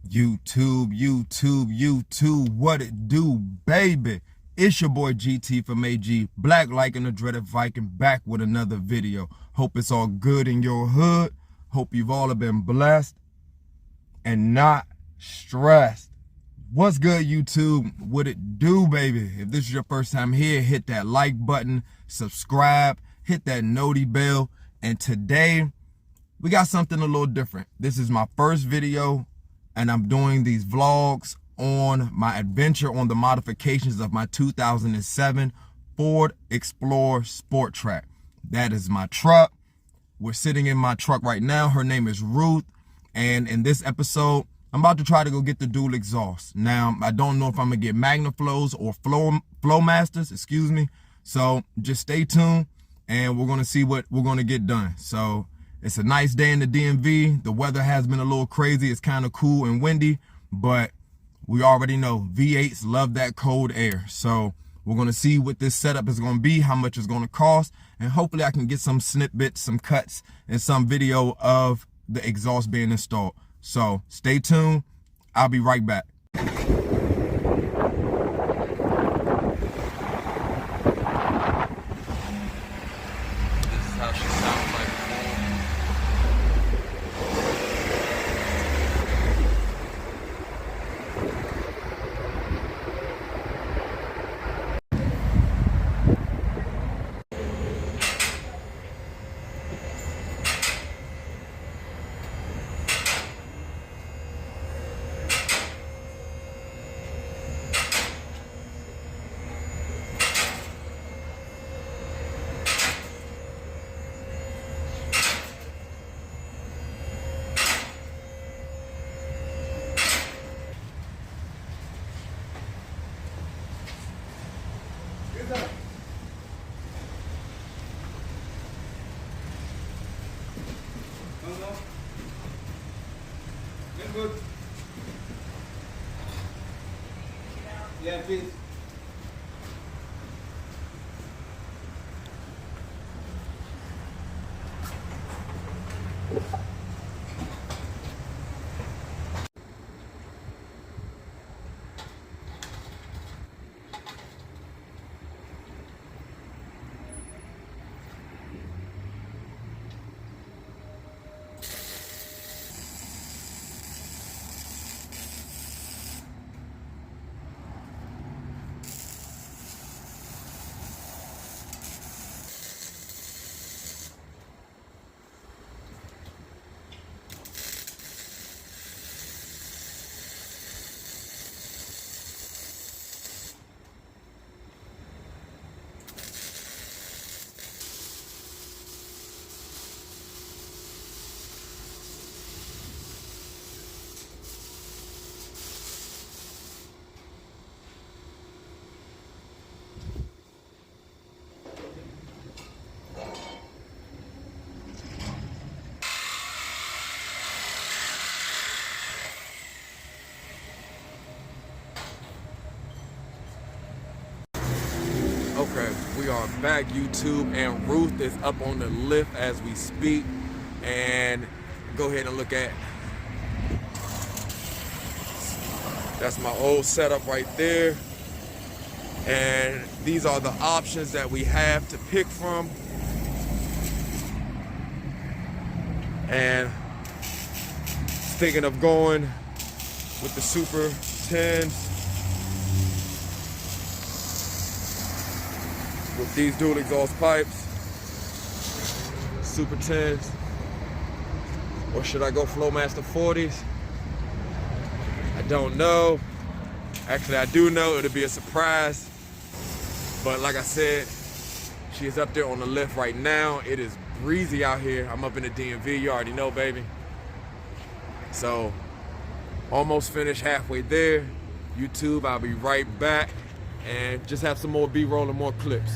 YouTube, what it do, baby? It's your boy GT from AG, BlackLycan the Dreaded Viking, back with another video. Hope it's all good in your hood. Hope you've all been blessed and not stressed. What's good, YouTube? What it do, baby? If this is your first time here, hit that like button, subscribe, hit that noti bell. And today, we got something a little different. This is my first video, and I'm doing these vlogs on my adventure on the modifications of my 2007 Ford Explorer Sport Trac. That is my truck. We're sitting in my truck right now. Her name is Ruth. And in this episode, I'm about to try to go get the dual exhaust. Now, I don't know if I'm going to get MagnaFlows or Flowmasters, excuse me. So just stay tuned, and we're going to see what we're going to get done. So it's a nice day in the DMV. The weather has been a little crazy. It's kind of cool and windy, but we already know V8s love that cold air. So we're going to see what this setup is going to be, how much it's going to cost, and hopefully I can get some snippets, some cuts, and some video of the exhaust being installed. So stay tuned. I'll be right back. Good. Yeah, please. Okay, we are back, YouTube, and Ruth is up on the lift as we speak. And go ahead and look at, that's my old setup right there. And these are the options that we have to pick from. And thinking of going with the Super 10s. With these dual exhaust pipes, Super 10s, or should I go Flowmaster 40s? I don't know. Actually, I do know. It'll be a surprise. But like I said, she is up there on the lift right now. It is breezy out here. I'm up in the DMV, you already know, baby. So, almost finished, halfway there. YouTube, I'll be right back and just have some more B-roll and more clips.